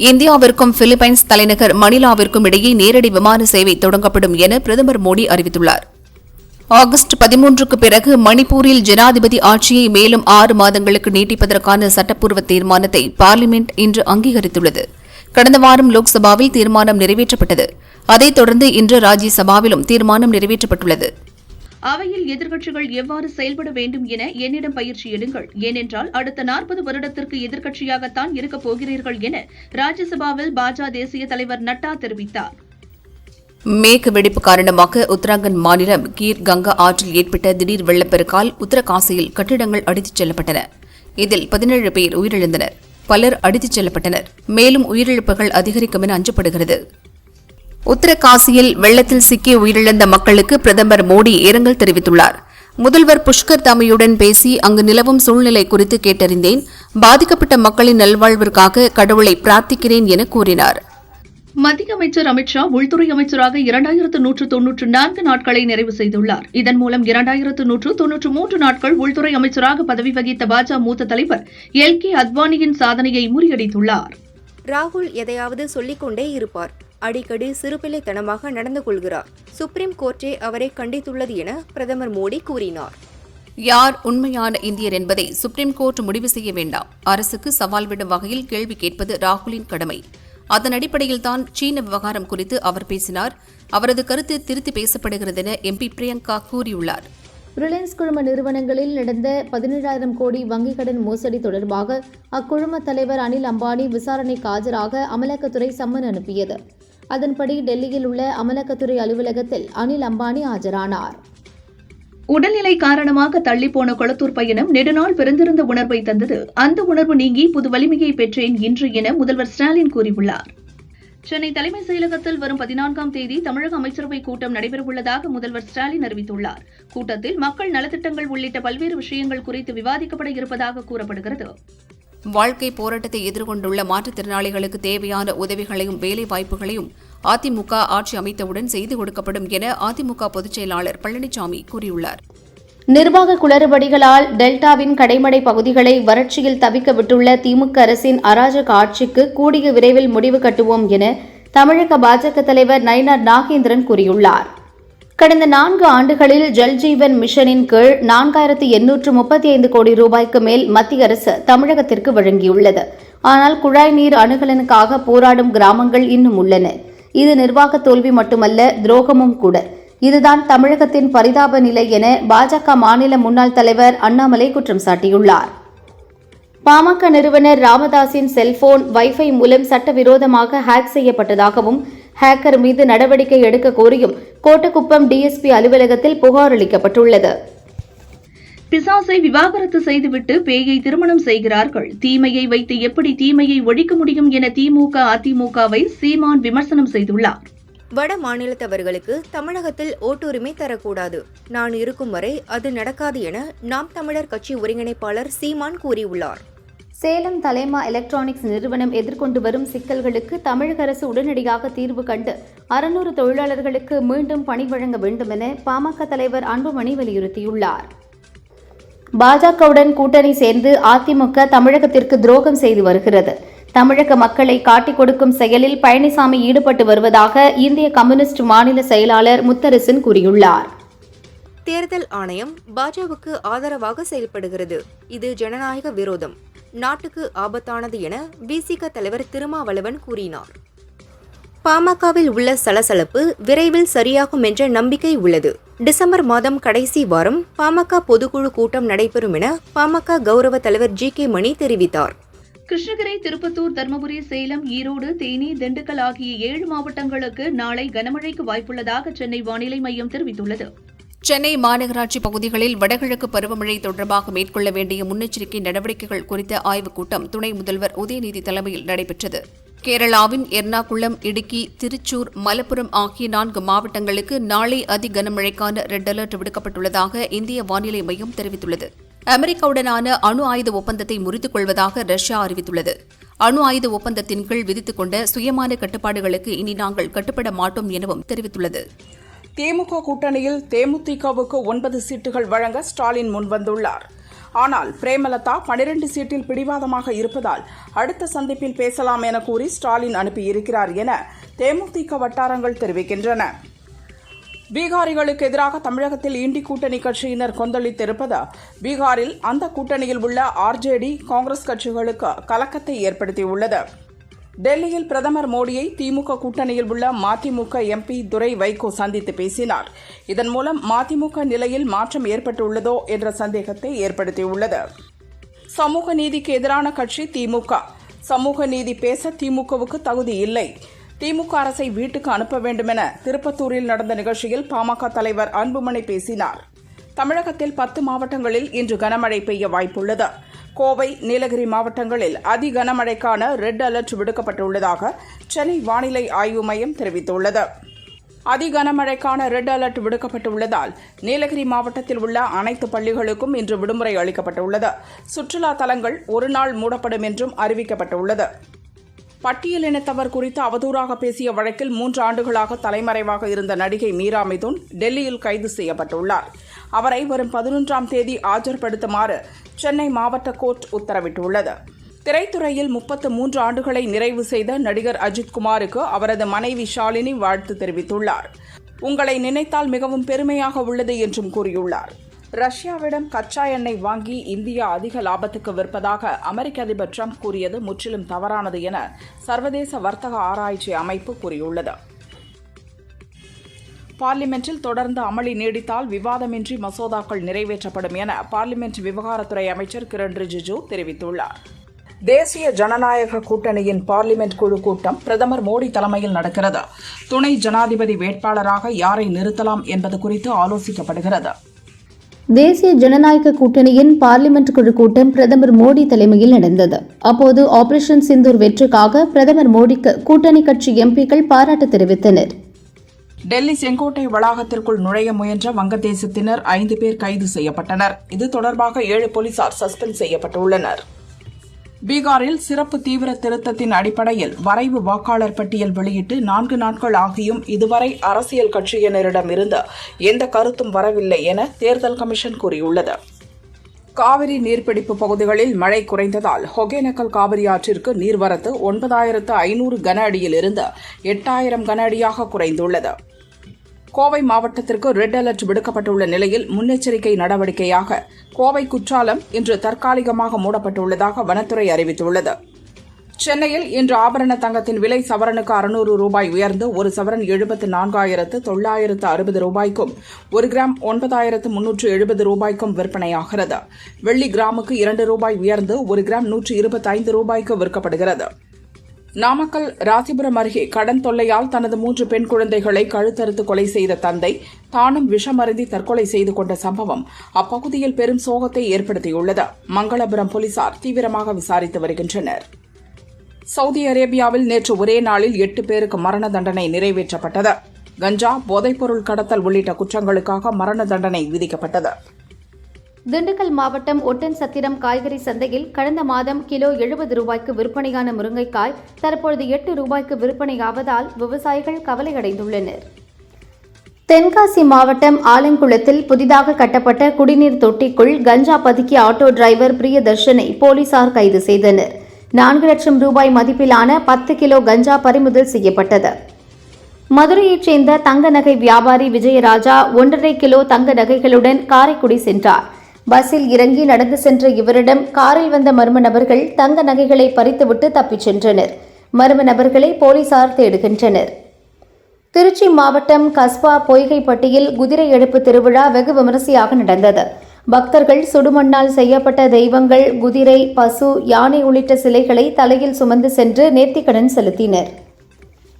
இந்தியாவிற்கும் பிலிப்பைன்ஸ் தலைநகர் மணிலாவிற்கும் இடையே நேரடி விமான சேவை தொடங்கப்படும் என பிரதமர் மோடி அறிவித்துள்ளார். ஆகஸ்ட் 13க்கு பிறகு மணிப்பூரில் ஜனாதிபதி ஆட்சியை மேலும் 6 மாதங்களுக்கு நீட்டிப்பதற்கான சட்டப்பூர்வ தீர்மானத்தை பார்லிமெண்ட் இன்று அங்கீகரித்துள்ளது. கடந்த வாரம் லோக்சபாவில் தீர்மானம் நிறைவேற்றப்பட்டது. அதைத் தொடர்ந்து இன்று ராஜ்யசபாவிலும் தீர்மானம் நிறைவேற்றப்பட்டுள்ளது. அவையில் எதிர்க்கட்சிகள் எவ்வாறு செயல்பட வேண்டும் என என்னிடம் பயிற்சி எடுங்கள், ஏனென்றால் அடுத்த 40 வருடத்திற்கு எதிர்க்கட்சியாகத்தான் இருக்கப் போகிறீர்கள் என ராஜ்யசபாவில் பாஜக தேசிய தலைவர் நட்டா தெரிவித்தார். மேற்கு வெடிப்பு காரணமாக உத்தராகண்ட் மாநிலம் கீர் கங்கா ஆற்றில் ஏற்பட்ட திடீர் வெள்ளப்பெருக்கால் உத்தரகாசியில் கட்டிடங்கள் அடித்துச் செல்லப்பட்டன. இதில் 17 பேர் உயிரிழந்தனர். பலர் அடித்துச் செல்லப்பட்டனர். மேலும் உயிரிழப்புகள் அதிகரிக்கும் என அஞ்சப்படுகிறது. உத்தரகாசியில் வெள்ளத்தில் சிக்கி உயிரிழந்த மக்களுக்கு பிரதமர் மோடி இரங்கல் தெரிவித்துள்ளார். முதல்வர் புஷ்கர் தாமியுடன் பேசி அங்கு நிலவும் சூழ்நிலை குறித்து கேட்டறிந்தேன். பாதிக்கப்பட்ட மக்களின் நல்வாழ்விற்காக கடவுளை பிரார்த்திக்கிறேன் என கூறினார். மத்திய அமைச்சர் அமித்ஷா உள்துறை அமைச்சராக 2194 நாட்களை நிறைவு செய்துள்ளார். இதன் மூலம் 2193 நாட்கள் உள்துறை அமைச்சராக பதவி வகித்த பாஜக மூத்த தலைவர் எல்.கே. அத்வானியின் சாதனையை முறியடித்துள்ளார். ராகுல் எதையாவது சொல்லிக்கொண்டே இருப்பார். அடிக்கடி சிறுபிள்ளைத்தனமாக நடந்து கொள்கிறார். சுப்ரீம் கோர்ட்டே அவரை கண்டித்துள்ளது என பிரதமர் மோடி கூறினார். யார் உண்மையான இந்தியர் என்பதை சுப்ரீம் கோர்ட் முடிவு செய்ய வேண்டாம். அரசுக்கு சவால் விடும் வகையில் கேள்வி கேட்பது ராகுலின் கடமை. அதன் அடிப்படையில்தான் சீன விவகாரம் குறித்து அவர் பேசினார். அவரது கருத்து திருத்தி பேசப்படுகிறது என எம்பி பிரியங்கா கூறியுள்ளார். ரிலையன்ஸ் குழும நிறுவனங்களில் நடந்த 17,000 கோடி வங்கிக் கடன் மோசடி தொடர்பாக அக்குழும தலைவர் அனில் அம்பானி விசாரணைக்கு ஆஜராக அமலாக்கத்துறை சம்மன் அனுப்பியது. அதன்படி டெல்லியில் உள்ள அமலாக்கத்துறை அலுவலகத்தில் அனில் அம்பானி ஆஜரானார். உடல்நிலை காரணமாக தள்ளிப்போன கொளத்தூர் பயணம் நெடுநாள் பிறந்திருந்த உணர்வை தந்தது. அந்த உணர்வு நீங்கி புது வலிமையை பெற்றேன் இன்று என முதல்வர் ஸ்டாலின் கூறியுள்ளார். சென்னை தலைமைச் செயலகத்தில் வரும் 14ஆம் தேதி தமிழக அமைச்சரவைக் கூட்டம் நடைபெறவுள்ளதாக முதல்வர் ஸ்டாலின் அறிவித்துள்ளார். கூட்டத்தில் மக்கள் நலத்திட்டங்கள் உள்ளிட்ட பல்வேறு விஷயங்கள் குறித்து விவாதிக்கப்பட இருப்பதாக கூறப்படுகிறது. வாழ்க்கை போராட்டத்தை எதிர்கொண்டுள்ள மாற்றுத்திறனாளிகளுக்கு தேவையான உதவிகளையும் வேலை வாய்ப்புகளையும் அதிமுக ஆட்சி அமைத்தவுடன் செய்து கொடுக்கப்படும் என அதிமுக பொதுச் செயலாளர் பழனிசாமி கூறியுள்ளார். நிர்வாக குளறுபடிகளால் டெல்டாவின் கடைமடை பகுதிகளை வறட்சியில் தவிக்க விட்டுள்ள திமுக அரசின் அராஜக ஆட்சிக்கு கூடிய விரைவில் முடிவு கட்டுவோம் என தமிழக பாஜக தலைவர் நயினார் நாகேந்திரன் கூறியுள்ளார். கடந்த 4 ஆண்டுகளில் ஜல்ஜீவன் மிஷனின் கீழ் 4835 கோடி ரூபாய்க்கு மேல் மத்திய அரசு தமிழகத்திற்கு வழங்கியுள்ளது. ஆனால் குழாய் நீர் அணுகலனுக்காக போராடும் கிராமங்கள் இன்னும் உள்ளன. இது நிர்வாக தோல்வி மட்டுமல்ல, துரோகமும் கூட. இதுதான் தமிழகத்தின் பரிதாப நிலை என பாஜக மாநில முன்னாள் தலைவர் அண்ணாமலை குற்றம் சாட்டியுள்ளார். பாமக நிறுவனர் ராமதாஸின் செல்போன் வைஃபை மூலம் சட்டவிரோதமாக ஹேக் செய்யப்பட்டதாகவும் ஹேக்கர் மீது நடவடிக்கை எடுக்க கோரியும் கோட்டக்குப்பம் டிஎஸ்பி அலுவலகத்தில் புகார் அளிக்கப்பட்டுள்ளது. பிசாசை விவாகரத்து செய்துவிட்டு பேயை திருமணம் செய்கிறார்கள். தீமையை வைத்து எப்படி தீமையை ஒழிக்க முடியும் என திமுக அதிமுகவை சீமான் விமர்சனம் செய்துள்ளார். வட மாநிலத்தவர்களுக்கு தமிழகத்தில் ஓட்டுரிமை தரக்கூடாது. நான் இருக்கும் வரை அது நடக்காது என நாம் தமிழர் கட்சி ஒருங்கிணைப்பாளர் சீமான் கூறியுள்ளார். சேலம் தலைமா எலக்ட்ரானிக்ஸ் நிறுவனம் எதிர்கொண்டு வரும் சிக்கல்களுக்கு தமிழக அரசு உடனடியாக தீர்வு கண்டு 600 தொழிலாளர்களுக்கு மீண்டும் பணி வழங்க வேண்டும் என பாமக தலைவர் அன்புமணி வலியுறுத்தியுள்ளார். பாஜகவுடன் கூட்டணி சேர்ந்து அதிமுக தமிழகத்திற்கு துரோகம் செய்து வருகிறது. தமிழக மக்களை காட்டிக் கொடுக்கும் செயலில் பழனிசாமி ஈடுபட்டு வருவதாக இந்திய கம்யூனிஸ்ட் மாநில செயலாளர் முத்தரசன் கூறியுள்ளார். தேர்தல் ஆணையம் பாஜகவுக்கு ஆதரவாக செயல்படுகிறது. இது ஜனநாயக விரோதம், நாட்டுக்கு ஆபத்தானது என விசிக தலைவர் திருமாவளவன் கூறினார். பாமகவில் உள்ள சலசலப்பு விரைவில் சரியாகும் என்ற நம்பிக்கை உள்ளது. டிசம்பர் மாதம் கடைசி வாரம் பாமக பொதுக்குழு கூட்டம் நடைபெறும் என பாமக கௌரவ தலைவர் ஜி.கே. மணி தெரிவித்தார். கிருஷ்ணகிரி, திருப்பத்தூர், தருமபுரி, சேலம், ஈரோடு, தேனி, திண்டுக்கல் ஆகிய 7 மாவட்டங்களுக்கு நாளை கனமழைக்கு வாய்ப்புள்ளதாக சென்னை வானிலை மையம் தெரிவித்துள்ளது. சென்னை மாநகராட்சி பகுதிகளில் வடகிழக்கு பருவமழை தொடர்பாக மேற்கொள்ள வேண்டிய முன்னெச்சரிக்கை நடவடிக்கைகள் குறித்த ஆய்வுக் கூட்டம் துணை முதல்வர் உதயநிதி தலைமையில் நடைபெற்றது. கேரளாவின் எர்ணாகுளம், இடுக்கி, திருச்சூர், மலப்புரம் ஆகிய 4 மாவட்டங்களுக்கு நாளை அதி கனமழைக்கான ரெட் அலர்ட் விடுக்கப்பட்டுள்ளதாக இந்திய வானிலை மையம் தெரிவித்துள்ளது. அமெரிக்காவுடனான அணு ஆயுத ஒப்பந்தத்தை முறித்துக் கொள்வதாக ரஷ்யா அறிவித்துள்ளது. அணு ஆயுத ஒப்பந்தத்தின் கீழ் விதித்துக் கொண்ட சுயமான கட்டுப்பாடுகளுக்கு இனி நாங்கள் கட்டுப்பட மாட்டோம் எனவும் தெரிவித்துள்ளது. திமுக கூட்டணியில் தேமுதிகவுக்கு 9 சீட்டுகள் வழங்க ஸ்டாலின் முன்வந்துள்ளார். ஆனால் பிரேமலதா 12 சீட்டில் பிடிவாதமாக இருப்பதால் அடுத்த சந்திப்பில் பேசலாம் என கூறி ஸ்டாலின் அனுப்பியிருக்கிறார் என தேமுதிக வட்டாரங்கள் தெரிவிக்கின்றன. பீகாரிகளுக்கு எதிராக தமிழகத்தில் இண்டி கூட்டணி கட்சியினர் கொந்தளித்திருப்பது பீகாரில் அந்த கூட்டணியில் உள்ள ஆர்ஜேடி, காங்கிரஸ் கட்சிகளுக்கு கலக்கத்தை ஏற்படுத்தியுள்ளது. டெல்லியில் பிரதமர் மோடியை திமுக கூட்டணியில் உள்ள மதிமுக எம்பி துரை வைகோ சந்தித்து பேசினார். இதன் மூலம் மதிமுக நிலையில் மாற்றம் ஏற்பட்டுள்ளதோ என்ற சந்தேகத்தை ஏற்படுத்தியுள்ளது. சமூக நீதிக்கு எதிரான கட்சி திமுக. சமூக நீதி பேச திமுகவுக்கு தகுதி இல்லை. திமுக அரசை வீட்டுக்கு அனுப்ப வேண்டுமென திருப்பத்தூரில் நடந்த நிகழ்ச்சியில் பாமக தலைவர் அன்புமணி பேசினார். தமிழகத்தில் 10 மாவட்டங்களில் இன்று கனமழை பெய்ய வாய்ப்புள்ளது. கோவை, நீலகிரி மாவட்டங்களில் அதி கனமழைக்கான ரெட் அலர்ட் விடுக்கப்பட்டுள்ளதாக சென்னை வானிலை ஆய்வு மையம் தெரிவித்துள்ளது. அதி கனமழைக்கான ரெட் அலர்ட் விடுக்கப்பட்டுள்ளதால் நீலகிரி மாவட்டத்தில் உள்ள அனைத்து பள்ளிகளுக்கும் இன்று விடுமுறை அளிக்கப்பட்டுள்ளது. சுற்றுலா தலங்கள் ஒரு நாள் மூடப்படும் என்றும் அறிவிக்கப்பட்டுள்ளது. பட்டியலினத்தவர் குறித்து அவதூறாக பேசிய வழக்கில் 3 ஆண்டுகளாக தலைமறைவாக இருந்த நடிகை மீரா மிதுன் டெல்லியில் கைது செய்யப்பட்டுள்ளார். அவரை வரும் 11ஆம் தேதி ஆஜர்படுத்துமாறு சென்னை மாவட்ட கோர்ட் உத்தரவிட்டுள்ளது. திரைத்துறையில் 33 ஆண்டுகளை நிறைவு செய்த நடிகர் அஜித்குமாருக்கு அவரது மனைவி ஷாலினி வாழ்த்து தெரிவித்துள்ளார். உங்களை நினைத்தால் மிகவும் பெருமையாக உள்ளது என்றும் கூறியுள்ளார். ரஷ்யாவிடம் கச்சா எண்ணெய் வாங்கி இந்தியா அதிக லாபத்துக்கு விற்பதாக அமெரிக்க அதிபர் ட்ரம்ப் கூறியது முற்றிலும் தவறானது என சர்வதேச வர்த்தக ஆராய்ச்சி அமைப்பு கூறியுள்ளது. பார்லிமென்ட்டில் தொடர்ந்து அமளி நீடித்தால் விவாதமின்றி மசோதாக்கள் நிறைவேற்றப்படும் என பார்லிமென்ட் விவகாரத்துறை அமைச்சர் கிரண் ரிஜிஜு தெரிவித்துள்ளார். தேசிய ஜனநாயக கூட்டணியின் பார்லிமென்ட் குழு கூட்டம் பிரதமர் மோடி தலைமையில் நடக்கிறது. துணை ஜனாதிபதி வேட்பாளராக யாரை நிறுத்தலாம் என்பது குறித்து ஆலோசிக்கப்படுகிறது. தேசிய ஜனநாயக கூட்டணியின் பார்லிமெண்ட் குழு கூட்டம் பிரதமர் மோடி தலைமையில் நடந்தது. அப்போது ஆபரேஷன் சிந்தூர் வெற்றிக்காக பிரதமர் மோடிக்கு கூட்டணி கட்சி எம்பிக்கள் பாராட்டு தெரிவித்தனர். டெல்லி செங்கோட்டை வளாகத்திற்குள் நுழைய முயன்ற வங்கதேசத்தினர் 5 பேர் கைது செய்யப்பட்டனர். இது தொடர்பாக 7 போலீசார் சஸ்பெண்ட் செய்யப்பட்டுள்ளனர். பீகாரில் சிறப்பு தீவிர திருத்தத்தின் அடிப்படையில் வரைவு வாக்காளர் பட்டியல் வெளியிட்டு 4 நாட்கள் ஆகியும் இதுவரை அரசியல் கட்சியினரிடமிருந்து எந்த கருத்தும் வரவில்லை என தேர்தல் கமிஷன் கூறியுள்ளது. காவிரி நீர்பிடிப்பு பகுதிகளில் மழை குறைந்ததால் ஒகேனக்கல் காவிரி ஆற்றிற்கு நீர்வரத்து 9,500 கன அடியிலிருந்து 8,000 கன அடியாக குறைந்துள்ளது. கோவை மாவட்டத்திற்கு ரெட் அலர்ட் விடுக்கப்பட்டுள்ள நிலையில் முன்னெச்சரிக்கை நடவடிக்கையாக கோவை குற்றாலம் இன்று தற்காலிகமாக மூடப்பட்டுள்ளதாக வனத்துறை அறிவித்துள்ளது. சென்னையில் இன்று ஆபரண தங்கத்தின் விலை சவரனுக்கு 600 ரூபாய் உயர்ந்து ஒரு சவரன் 74,960 ரூபாய்க்கும் 1 கிராம் 9,370 ரூபாய்க்கும் விற்பனையாகிறது. வெள்ளி கிராமுக்கு 2 ரூபாய் உயர்ந்து 1 கிராம் 125 ரூபாய்க்கு விற்கப்படுகிறது. நாமக்கல் ராசிபுரம் அருகே கடன் தொல்லையால் தனது 3 பெண் குழந்தைகளை கழுத்தறுத்து கொலை செய்த தந்தை தானும் விஷமருந்தி தற்கொலை செய்து கொண்ட சம்பவம் அப்பகுதியில் பெரும் சோகத்தை ஏற்படுத்தியுள்ளது. மங்களபுரம் போலீசார் தீவிரமாக விசாரித்து வருகின்றனர். சவுதி அரேபியாவில் நேற்று ஒரே நாளில் 8 பேருக்கு மரண தண்டனை நிறைவேற்றப்பட்டது. கஞ்சா, போதைப்பொருள் கடத்தல் உள்ளிட்ட குற்றங்களுக்காக மரண தண்டனை விதிக்கப்பட்டது. திண்டுக்கல் மாவட்டம் ஒட்டன்சத்திரம் காய்கறி சந்தையில் கடந்த மாதம் கிலோ 70 ரூபாய்க்கு விற்பனையான முருங்கைக்காய் தற்பொழுது 8 ரூபாய்க்கு விற்பனையாவதால் விவசாயிகள் கவலையடைந்துள்ளனர். தென்காசி மாவட்டம் ஆலங்குளத்தில் புதிதாக கட்டப்பட்ட குடிநீர் தொட்டிக்குள் கஞ்சா பதுக்கிய ஆட்டோ டிரைவர் பிரியதர்ஷனை போலீசார் கைது செய்தனர். 4 லட்சம் ரூபாய் மதிப்பிலான 10 கிலோ கஞ்சா பறிமுதல் செய்யப்பட்டது. மதுரையைச் சேர்ந்த தங்க நகை வியாபாரி விஜயராஜா 1.5 கிலோ தங்க நகைகளுடன் காரைக்குடி சென்றார். பஸ்ஸில் இறங்கி நடந்து சென்ற இவரிடம் காரில் வந்த மர்ம நபர்கள் தங்க நகைகளை பறித்துவிட்டு தப்பிச் சென்றனர். மர்ம நபர்களை போலீசார் தேடுகின்றனர். திருச்சி மாவட்டம் கஸ்பா பொய்கைப்பட்டியில் குதிரை எடுப்பு திருவிழா வெகு விமரிசையாக நடந்தது. பக்தர்கள் சுடுமண்ணால் செய்யப்பட்ட தெய்வங்கள், குதிரை, பசு, யானை உள்ளிட்ட சிலைகளை தலையில் சுமந்து சென்று நேர்த்திக்கடன் செலுத்தினர்.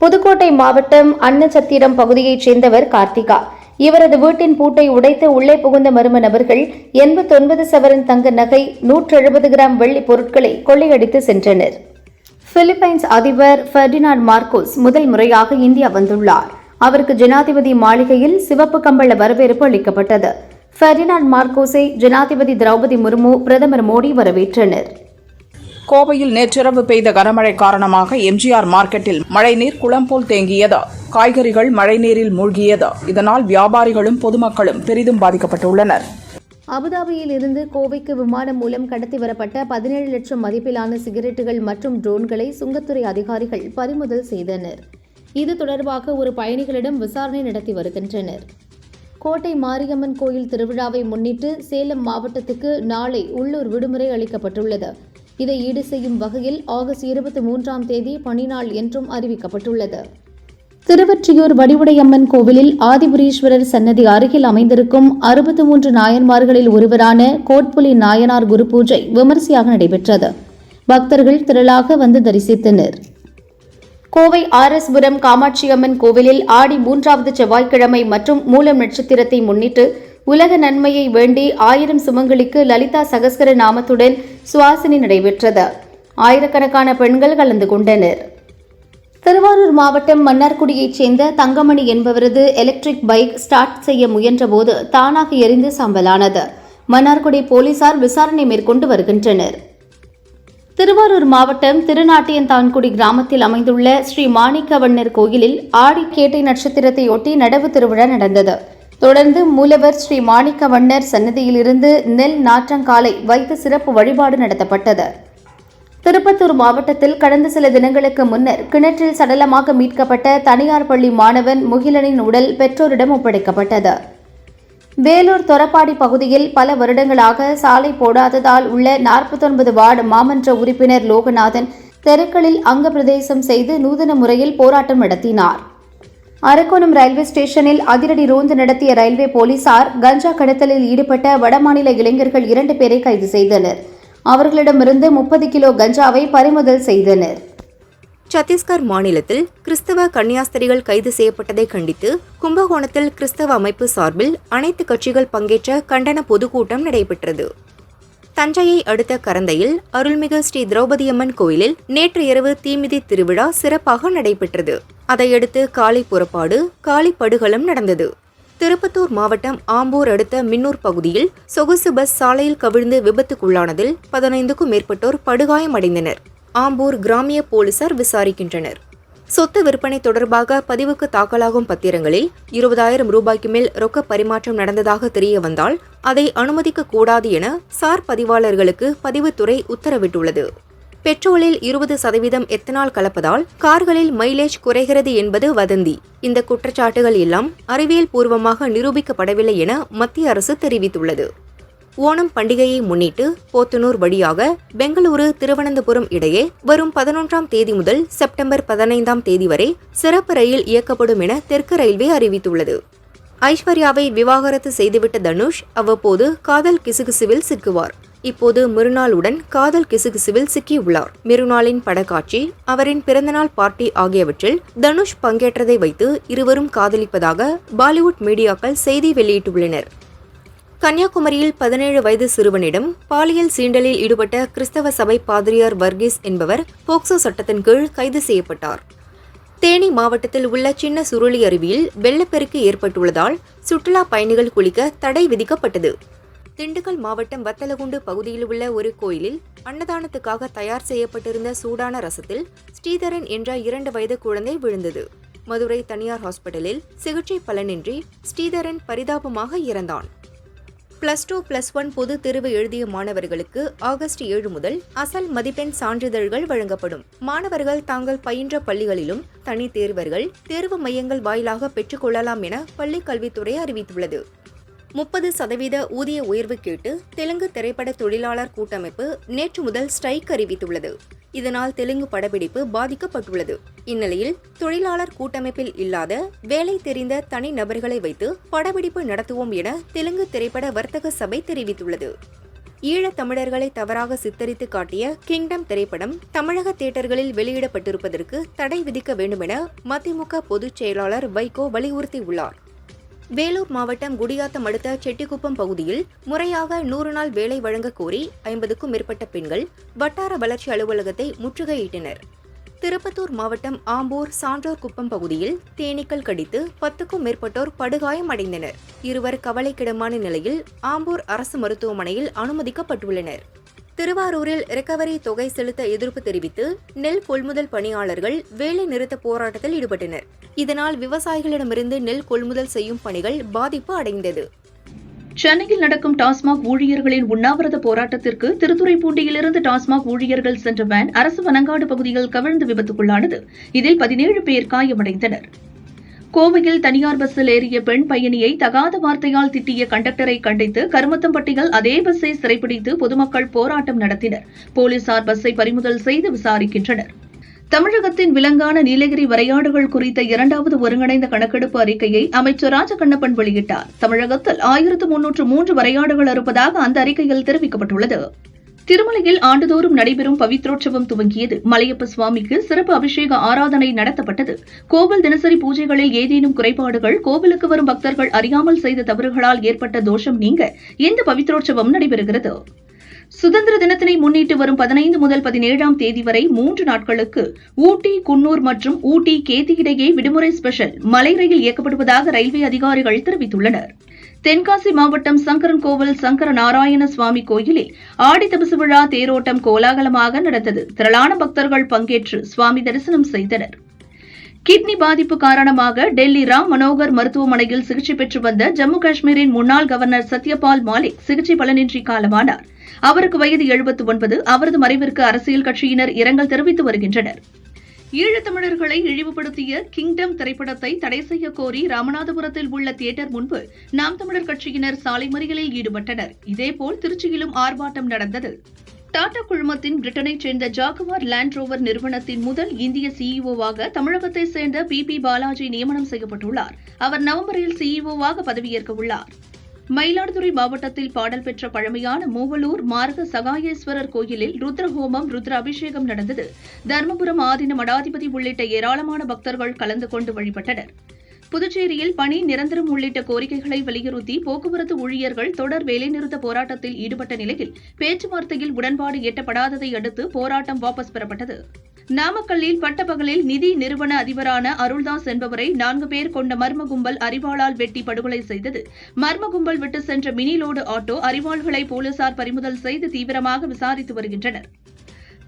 புதுக்கோட்டை மாவட்டம் அன்னச்சத்திரம் பகுதியைச் சேர்ந்தவர் கார்த்திகா. இவரது வீட்டின் பூட்டை உடைத்து உள்ளே புகுந்த மர்ம நபர்கள் 89 சவரன் தங்க நகை, 170 கிராம் வெள்ளி பொருட்களை கொள்ளையடித்து சென்றனர். பிலிப்பைன்ஸ் அதிபர் ஃபெர்டினாண்ட் மார்கோஸ் முதல் முறையாக இந்தியா வந்துள்ளார். அவருக்கு ஜனாதிபதி மாளிகையில் சிவப்பு கம்பள வரவேற்பு அளிக்கப்பட்டது. ஃபெர்டினாண்ட் மார்கோஸை ஜனாதிபதி திரௌபதி முர்மு, பிரதமர் மோடி வரவேற்றனர். கோவையில் நேற்றிரவு பெய்த கனமழை காரணமாக எம்ஜிஆர் மார்க்கெட்டில் மழைநீர் குளம் போல் தேங்கியது. காய்கறிகள் மழைநீரில் மூழ்கியது. இதனால் வியாபாரிகளும் பொதுமக்களும் பெரிதும் பாதிக்கப்பட்டுள்ளனர். அபுதாபியில் இருந்து கோவைக்கு விமானம் மூலம் கடத்தி வரப்பட்ட 17 லட்சம் மதிப்பிலான சிகரெட்டுகள் மற்றும் ட்ரோன்களை சுங்கத்துறை அதிகாரிகள் பறிமுதல் செய்தனர். இது தொடர்பாக ஒரு பயணிகளிடம் விசாரணை நடத்தி வருகின்றனர். கோட்டை மாரியம்மன் கோயில் திருவிழாவை முன்னிட்டு சேலம் மாவட்டத்துக்கு நாளை உள்ளூர் விடுமுறை அளிக்கப்பட்டுள்ளது. இதை ஈடு செய்யும் வகையில் ஆகஸ்ட் 23ஆம் தேதி பணிநாள் என்றும் அறிவிக்கப்பட்டுள்ளது. திருவொற்றியூர் வடிவுடையம்மன் கோவிலில் ஆதிபுரீஸ்வரர் சன்னதி அருகில் அமைந்திருக்கும் 63 நாயன்மார்களில் ஒருவரான கோட்புலி நாயனார் குரு பூஜை விமரிசையாக நடைபெற்றது. பக்தர்கள் திரளாக வந்து தரிசித்தனர். கோவை ஆர்எஸ்புரம் காமாட்சியம்மன் கோவிலில் ஆடி 3வது செவ்வாய்க்கிழமை மற்றும் மூலம் நட்சத்திரத்தை முன்னிட்டு உலக நன்மையை வேண்டி 1000 சுமங்கலிக்கு லலிதா சகஸ்கர நாமத்துடன் சுவாசினி நடைபெற்றது. ஆயிரக்கணக்கான பெண்கள் கலந்து கொண்டனர். திருவாரூர் மாவட்டம் மன்னார்குடியைச் சேர்ந்த தங்கமணி என்பவரது எலக்ட்ரிக் பைக் ஸ்டார்ட் செய்ய முயன்றபோது தானாக எரிந்து சாம்பலானது. மன்னார்குடி போலீசார் விசாரணை மேற்கொண்டு வருகின்றனர். திருவாரூர் மாவட்டம் திருநாட்டியந்தான்குடி கிராமத்தில் அமைந்துள்ள ஸ்ரீ மாணிக்கவண்ணர் கோயிலில் ஆடி கேட்டை நட்சத்திரத்தையொட்டி நடவு திருவிழா நடந்தது. தொடர்ந்து மூலவர் ஸ்ரீ மாணிக்கவண்ணர் சன்னதியிலிருந்து நெல் நாற்றங்காலை வைத்து சிறப்பு வழிபாடு நடத்தப்பட்டது. திருப்பத்தூர் மாவட்டத்தில் கடந்த சில தினங்களுக்கு முன்னர் கிணற்றில் சடலமாக மீட்கப்பட்ட தனியார் பள்ளி மாணவன் முகிலனின் உடல் பெற்றோரிடம் ஒப்படைக்கப்பட்டது. வேலூர் தொரப்பாடி பகுதியில் பல வருடங்களாக சாலை போடாததால் உள்ள 49 வார்டு மாமன்ற உறுப்பினர் லோகநாதன் தெருக்களில் அங்க பிரதேசம் செய்து நூதன முறையில் போராட்டம் நடத்தினார். அரக்கோணம் ரயில்வே ஸ்டேஷனில் அதிரடி ரோந்து நடத்திய ரயில்வே போலீசார் கஞ்சா கடத்தலில் ஈடுபட்ட வடமாநில இளைஞர்கள் 2 பேரை கைது செய்தனர். அவர்களிடமிருந்து 30 கிலோ கஞ்சாவை பறிமுதல் செய்தனர். சத்தீஸ்கர் மாநிலத்தில் கிறிஸ்தவ கன்னியாஸ்திரிகள் கைது செய்யப்பட்டதை கண்டித்து கும்பகோணத்தில் கிறிஸ்தவ அமைப்பு சார்பில் அனைத்து கட்சிகள் பங்கேற்ற கண்டன பொதுக்கூட்டம் நடைபெற்றது. தஞ்சையை அடுத்த கரந்தையில் அருள்மிகு ஸ்ரீ திரௌபதியம்மன் கோயிலில் நேற்று இரவு தீமிதி திருவிழா சிறப்பாக நடைபெற்றது. அதையடுத்து காளை புறப்பாடு, காளி படுகளம் நடந்தது. திருப்பத்தூர் மாவட்டம் ஆம்பூர் அடுத்த மின்னூர் பகுதியில் சொகுசு பஸ் சாலையில் கவிழ்ந்து விபத்துக்குள்ளானதில் 15க்கும் மேற்பட்டோர் படுகாயமடைந்தனர். ஆம்பூர் கிராமிய போலீசார் விசாரிக்கின்றனர். சொத்து விற்பனை தொடர்பாக பதிவுக்கு தாக்கலாகும் பத்திரங்களில் 20,000 ரூபாய்க்கு மேல் ரொக்க பரிமாற்றம் நடந்ததாக தெரிய வந்தால் அதை அனுமதிக்க கூடாது என சார் பதிவாளர்களுக்கு பதிவுத்துறை உத்தரவிட்டுள்ளது. பெட்ரோலில் 20% எத்தனால் கலப்பதால் கார்களில் மைலேஜ் குறைகிறது என்பது வதந்தி. இந்த குற்றச்சாட்டுகள் எல்லாம் அறிவியல் பூர்வமாக நிரூபிக்கப்படவில்லை என மத்திய அரசு தெரிவித்துள்ளது. ஓணம் பண்டிகையை முன்னிட்டு போத்தனூர் வழியாக பெங்களூரு திருவனந்தபுரம் இடையே வரும் 11ஆம் தேதி முதல் செப்டம்பர் 15ஆம் தேதி வரை சிறப்பு ரயில் இயக்கப்படும் என தெற்கு ரயில்வே அறிவித்துள்ளது. ஐஸ்வர்யாவை விவாகரத்து செய்துவிட்ட தனுஷ் அவ்வப்போது காதல் கிசுகிசுவில் சிக்குவார். இப்போது மிருனாளுடன் காதல் கிசுகிசுவில் சிக்கியுள்ளார். மிருனாளின் படக்காட்சி, அவரின் பிறந்தநாள் பார்ட்டி ஆகியவற்றில் தனுஷ் பங்கேற்றதை வைத்து இருவரும் காதலிப்பதாக பாலிவுட் மீடியாக்கள் செய்தி வெளியிட்டுள்ளனர். கன்னியாகுமரியில் 17 வயது சிறுவனிடம் பாலியல் சீண்டலில் ஈடுபட்ட கிறிஸ்தவ சபை பாதிரியார் வர்கீஸ் என்பவர் போக்சோ சட்டத்தின் கீழ் கைது செய்யப்பட்டார். தேனி மாவட்டத்தில் உள்ள சின்ன சுருளி அருவியில் வெள்ளப்பெருக்கு ஏற்பட்டுள்ளதால் சுற்றுலா பயணிகள் குளிக்க தடை விதிக்கப்பட்டது. திண்டுக்கல் மாவட்டம் வத்தலகுண்டு பகுதியில் உள்ள ஒரு கோயிலில் அன்னதானத்துக்காக தயார் செய்யப்பட்டிருந்த சூடான ரசத்தில் ஸ்ரீதரன் என்ற 2 வயது குழந்தை விழுந்தது. மதுரை தனியார் ஹாஸ்பிட்டலில் சிகிச்சை பலனின்றி ஸ்ரீதரன் பரிதாபமாக இறந்தான். +2+1 பொது தேர்வு எழுதிய மாணவர்களுக்கு ஆகஸ்ட் 7 முதல் அசல் மதிப்பெண் சான்றிதழ்கள் வழங்கப்படும். மாணவர்கள் தாங்கள் பயின்ற பள்ளிகளிலும் தனி தேர்வர்கள் தேர்வு மையங்கள் வாயிலாக பெற்றுக்கொள்ளலாம் என பள்ளிக் கல்வித்துறை அறிவித்துள்ளது. 30% ஊதிய உயர்வு கேட்டு தெலுங்கு திரைப்பட தொழிலாளர் கூட்டமைப்பு நேற்று முதல் ஸ்ட்ரைக் அறிவித்துள்ளது. இதனால் தெலுங்கு படப்பிடிப்பு பாதிக்கப்பட்டுள்ளது. இந்நிலையில் தொழிலாளர் கூட்டமைப்பில் இல்லாத வேலை தெரிந்த தனி நபர்களை வைத்து படப்பிடிப்பு நடத்துவோம் என தெலுங்கு திரைப்பட வர்த்தக சபை தெரிவித்துள்ளது. ஈழத் தமிழர்களை தவறாக சித்தரித்து காட்டிய கிங்டம் திரைப்படம் தமிழக தியேட்டர்களில் வெளியிடப்பட்டிருப்பதற்கு தடை விதிக்க வேண்டுமென மதிமுக பொதுச் செயலாளர் வைகோ வலியுறுத்தியுள்ளார். வேலூர் மாவட்டம் குடியாத்தம் அடுத்த செட்டிக்குப்பம் பகுதியில் முறையாக 100 நாள் வேலை வழங்க கோரி 50க்கும் மேற்பட்ட பெண்கள் வட்டார வளர்ச்சி அலுவலகத்தை முற்றுகையிட்டனர். திருப்பத்தூர் மாவட்டம் ஆம்பூர் சான்றோர் குப்பம் பகுதியில் தேனீக்கள் கடித்து 10க்கும் மேற்பட்டோர் படுகாயம் அடைந்தனர். இருவர் கவலைக்கிடமான நிலையில் ஆம்பூர் அரசு மருத்துவமனையில் அனுமதிக்கப்பட்டுள்ளனர். திருவாரூரில் ரிகவரி தொகை செலுத்த எதிர்ப்பு தெரிவித்து நெல் கொள்முதல் பணியாளர்கள் வேலை நிறுத்த போராட்டத்தில் ஈடுபட்டனர். இதனால் விவசாயிகளிடமிருந்து நெல் கொள்முதல் செய்யும் பணிகள் பாதிப்பு அடைந்தது. சென்னையில் நடக்கும் டாஸ்மாக் ஊழியர்களின் உண்ணாவிரத போராட்டத்திற்கு திருத்துறைப்பூண்டியிலிருந்து டாஸ்மாக் ஊழியர்கள் சென்ற வேன் அரசு வனங்காடு பகுதியில் கவிழ்ந்து விபத்துக்குள்ளானது. இதில் 17 பேர் காயமடைந்தனர். கோவையில் தனியார் பஸ்ஸில் ஏறிய பெண் பயணியை தகாத வார்த்தையால் திட்டிய கண்டக்டரை கண்டித்து கருமத்தம்பட்டியில் அதே பஸ்ஸை சிறைப்பிடித்து பொதுமக்கள் போராட்டம் நடத்தினர். போலீசார் பஸ்ஸை பறிமுதல் செய்து விசாரிக்கின்றனர். தமிழகத்தின் விலங்கான நீலகிரி வரையாடுகள் குறித்த 2வது ஒருங்கிணைந்த கணக்கெடுப்பு அறிக்கையை அமைச்சர் ராஜகண்ணப்பன் வெளியிட்டார். தமிழகத்தில் 1303 வரையாடுகள் இருப்பதாக அந்த அறிக்கையில் தெரிவிக்கப்பட்டுள்ளது. திருமலையில் ஆண்டுதோறும் நடைபெறும் பவித்ரோற்சவம் துவங்கியது. மலையப்ப சுவாமிக்கு சிறப்பு அபிஷேக ஆராதனை நடத்தப்பட்டது. கோவில் தினசரி பூஜைகளில் ஏதேனும் குறைபாடுகள், கோவிலுக்கு வரும் பக்தர்கள் அறியாமல் செய்த தவறுகளால் ஏற்பட்ட தோஷம் நீங்க இந்த பவித்ரோற்சவம் நடைபெறுகிறது. சுதந்திர தினத்தினை முன்னிட்டு வரும் 15 முதல் 17ஆம் தேதி வரை 3 நாட்களுக்கு ஊட்டி, குன்னூர் மற்றும் ஊட்டி, கேத்தி இடையே விடுமுறை ஸ்பெஷல் மலை ரயில் இயக்கப்படுவதாக ரயில்வே அதிகாரிகள் தெரிவித்துள்ளனர். தென்காசி மாவட்டம் சங்கரன்கோவில் சங்கர நாராயண சுவாமி கோயிலில் ஆடி தபசு விழா தேரோட்டம் கோலாகலமாக நடந்தது. திரளான பக்தர்கள் பங்கேற்று சுவாமி தரிசனம் செய்தனர். கிட்னி பாதிப்பு காரணமாக டெல்லி ராம் மனோகர் மருத்துவமனையில் சிகிச்சை பெற்று வந்த ஜம்மு காஷ்மீரின் முன்னாள் கவர்னர் சத்யபால் மாலிக் சிகிச்சை பலனின்றி காலமானார். அவருக்கு வயது 79. அவரது மறைவிற்கு அரசியல் கட்சியினர் இரங்கல் தெரிவித்து வருகின்றனர். ஈழத்தமிழர்களை இழிவுபடுத்திய கிங்டம் திரைப்படத்தை தடை செய்ய கோரி ராமநாதபுரத்தில் உள்ள தியேட்டர் முன்பு நாம் தமிழர் கட்சியினர் சாலை மறியலில் ஈடுபட்டனர். இதேபோல் திருச்சியிலும் ஆர்ப்பாட்டம் நடந்தது. டாடா குழுமத்தின் பிரிட்டனைச் சேர்ந்த ஜாகுவார் லேண்ட் ரோவர் நிறுவனத்தின் முதல் இந்திய சிஇஓவாக தமிழகத்தைச் சேர்ந்த பி பாலாஜி நியமனம் செய்யப்பட்டுள்ளார். அவர் நவம்பரில் சிஇஓவாக பதவியேற்க உள்ளார். மயிலாடுதுறை மாவட்டத்தில் பாடல் பெற்ற பழமையான மூவலூர் மார்க சகாயேஸ்வரர் கோயிலில் ருத்ரஹோமம், ருத்ர அபிஷேகம் நடந்தது. தர்மபுரம் ஆதீன மடாதிபதி உள்ளிட்ட ஏராளமான பக்தர்கள் கலந்து கொண்டு வழிபட்டனர். புதுச்சேரியில் பணி நிரந்தரம் உள்ளிட்ட கோரிக்கைகளை வலியுறுத்தி போக்குவரத்து ஊழியர்கள் தொடர் வேலைநிறுத்த போராட்டத்தில் ஈடுபட்ட நிலையில் பேச்சுவார்த்தையில் உடன்பாடு எட்டப்படாததை அடுத்து போராட்டம் வாபஸ் பெறப்பட்டது. நாமக்கல்லில் பட்டப்பகலில் நிதி நிறுவன அதிபரான அருள்தாஸ் என்பவரை 4 பேர் கொண்ட மர்ம கும்பல் அரிவாளால் வெட்டி படுகொலை செய்தது. மர்ம கும்பல் விட்டு சென்ற மினி லோடு ஆட்டோ அரிவாள்களை போலீசார் பறிமுதல் செய்து தீவிரமாக விசாரித்து வருகின்றனர்.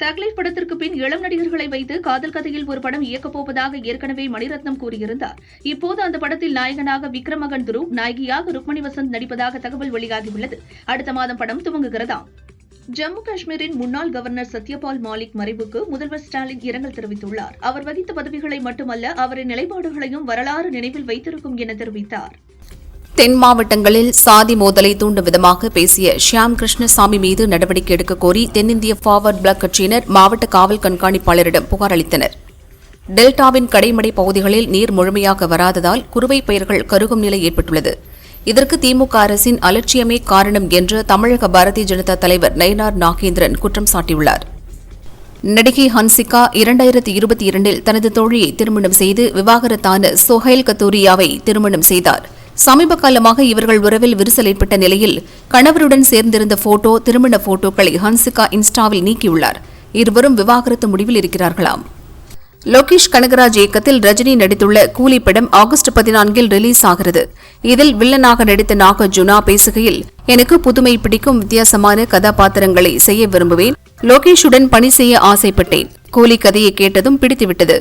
தக்லீஃப் படத்திற்கு பின் இளம் நடிகர்களை வைத்து காதல் கதையில் ஒரு படம் இயக்கப்போவதாக ஏற்கனவே மணிரத்னம் கூறியிருந்தார். இப்போது அந்த படத்தில் நாயகனாக விக்ரமகன் துருவ், நாயகியாக ருக்மணி வசந்த் நடிப்பதாக தகவல் வெளியாகியுள்ளது. அடுத்த மாதம் படம் துவங்குகிறதாம். ஜம்மு காஷ்மீரின் முன்னாள் கவர்னர் சத்யபால் மாலிக் மறைவுக்கு முதல்வர் ஸ்டாலின் இரங்கல் தெரிவித்துள்ளார். அவர் வகித்த பதவிகளை மட்டுமல்ல, அவரின் நிலைப்பாடுகளையும் வரலாறு நினைவில் வைத்திருக்கும் என தெரிவித்தார். தென் மாவட்டங்களில் சாதி மோதலை தூண்டும் விதமாக பேசிய ஷியாம் கிருஷ்ணசாமி மீது நடவடிக்கை எடுக்க கோரி தென்னிந்திய ஃபார்வர்ட் பிளாக் கட்சியினர் மாவட்ட காவல் கண்காணிப்பாளரிடம் புகார் அளித்தனர். டெல்டாவின் கடைமடை பகுதிகளில் நீர் முழுமையாக வராததால் குறுவை பயிர்கள் கருகும் நிலை ஏற்பட்டுள்ளது. இதற்கு திமுக அரசின் அலட்சியமே காரணம் என்று தமிழக பாரதிய ஜனதா தலைவர் நயினார் நாகேந்திரன் குற்றம் சாட்டியுள்ளார். நடிகை ஹன்சிகா 2022இல் தனது தோழியை திருமணம் செய்து விவாகரத்தான சோஹைல் கத்தூரியாவை திருமணம் செய்தார். சமீப காலமாக இவர்கள் உறவில் விரிசல் ஏற்பட்ட நிலையில் கணவருடன் சேர்ந்திருந்த போட்டோ, திருமண போட்டோக்களை ஹன்சிகா இன்ஸ்டாவில் நீக்கியுள்ளார். இருவரும் விவாகரத்து முடிவில் இருக்கிறார்களாம். லோகேஷ் கனகராஜ் இயக்கத்தில் ரஜினி நடித்துள்ள கூலி படம் ஆகஸ்ட் 14இல் ரிலீஸ் ஆகிறது. இதில் வில்லனாக நடித்த நாகார்ஜுனா பேசுகையில், எனக்கு புதுமை பிடிக்கும், வித்தியாசமான கதாபாத்திரங்களை செய்ய விரும்புவேன். லோகேஷுடன் பணி செய்ய ஆசைப்பட்டேன். கூலி கதையை கேட்டதும் பிடித்துவிட்டது.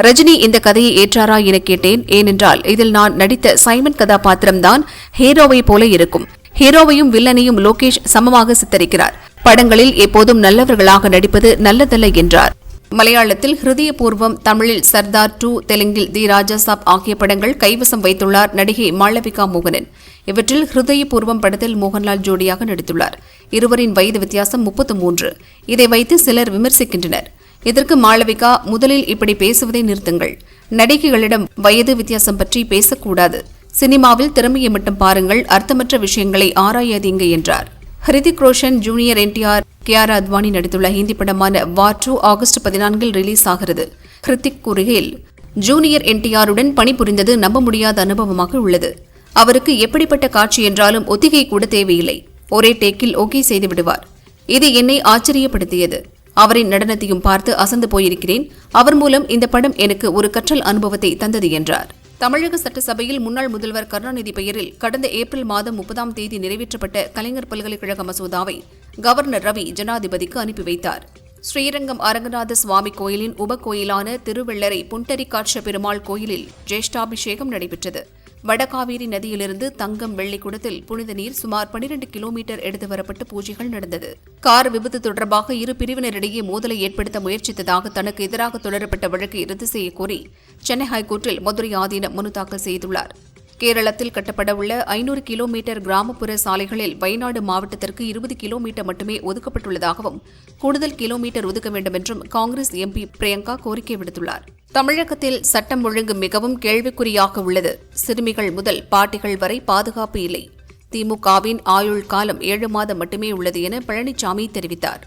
ரஜினி இந்த கதையை ஏற்றாரா என கேட்டேன். ஏனென்றால் இதில் நான் நடித்த சைமன் கதாபாத்திரம்தான் ஹீரோவை போல இருக்கும். ஹீரோவையும் வில்லனையும் லோகேஷ் சமமாக சித்தரிக்கிறார். படங்களில் எப்போதும் நல்லவர்களாக நடிப்பது நல்லதல்ல என்றார். மலையாளத்தில் ஹிருதயபூர்வம், தமிழில் சர்தார் 2, தெலுங்கில் தி ராஜா சாப் ஆகிய படங்கள் கைவசம் வைத்துள்ளார் நடிகை மாளவிகா மோகனன். இவற்றில் ஹிருதயபூர்வம் படத்தில் மோகன்லால் ஜோடியாக நடித்துள்ளார். இருவரின் வயது வித்தியாசம் 33. இதை வைத்து சிலர் விமர்சிக்கின்றனர். இதற்கு மாளவிகா, முதலில் இப்படி பேசுவதை நிறுத்துங்கள். நடிகைகளிடம் வயது வித்தியாசம் பற்றி பேசக்கூடாது. சினிமாவில் திறமையை மட்டும் பாருங்கள், அர்த்தமற்ற விஷயங்களை ஆராயாதீங்க என்றார். ஹிருதிக் ரோஷன், ஜூனியர் என்டிஆர், கியாரா அத்வானி நடித்துள்ள ஹிந்தி படமான வார் 2 ஆகஸ்ட் 14இல் ரிலீஸ் ஆகிறது. ஹிருத்திக் கூறுகையில், ஜூனியர் என்டிஆருடன் பணிபுரிந்தது நம்ப முடியாத அனுபவமாக உள்ளது. அவருக்கு எப்படிப்பட்ட காட்சி என்றாலும் ஒத்திகை கூட தேவையில்லை. ஒரே டேக்கில் ஓகே செய்து விடுவார். இது என்னை ஆச்சரியப்படுத்தியது. அவரின் நடனத்தையும் பார்த்து அசந்து போயிருக்கிறேன். அவர் மூலம் இந்த படம் எனக்கு ஒரு கற்றல் அனுபவத்தை தந்தது என்றார். தமிழக சட்டசபையில் முன்னாள் முதல்வர் கருணாநிதி பெயரில் கடந்த ஏப்ரல் மாதம் 30ஆம் தேதி நிறைவேற்றப்பட்ட கலைஞர் பல்கலைக்கழக மசோதாவை கவர்னர் ரவி ஜனாதிபதிக்கு அனுப்பி வைத்தார். ஸ்ரீரங்கம் அரங்கநாத சுவாமி கோயிலின் உபகோயிலான திருவெள்ளரை புண்டரிகாட்ச பெருமாள் கோயிலில் ஜேஷ்டாபிஷேகம் நடைபெற்றது. வடகாவேரி நதியிலிருந்து தங்கம் வெள்ளி குடத்தில் புனித நீர் சுமார் 12 கிலோமீட்டர் எடுத்து வரப்பட்டு பூஜைகள் நடந்தது. கார் விபத்து தொடர்பாக இரு பிரிவினரிடையே மோதலை ஏற்படுத்த முயற்சித்ததாக தனக்கு எதிராக தொடரப்பட்ட வழக்கை ரத்து செய்யக் கோரி சென்னை ஹைகோர்ட்டில் மதுரை ஆதீனம் மனு தாக்கல் செய்துள்ளார். கேரளத்தில் கட்டப்படவுள்ள 500 கிலோமீட்டர் கிராமப்புற சாலைகளில் வயநாடு மாவட்டத்திற்கு 20 கிலோமீட்டர் மட்டுமே ஒதுக்கப்பட்டுள்ளதாகவும் கூடுதல் கிலோமீட்டர் ஒதுக்க வேண்டும் என்றும் காங்கிரஸ் எம்பி பிரியங்கா கோரிக்கை விடுத்துள்ளார். தமிழகத்தில் சட்டம் ஒழுங்கு மிகவும் கேள்விக்குறியாக உள்ளது. சிறுமிகள் முதல் பாட்டிகள் வரை பாதுகாப்பு இல்லை. திமுகவின் ஆயுள் காலம் 7 மாதம் மட்டுமே உள்ளது என பழனிசாமி தெரிவித்தார்.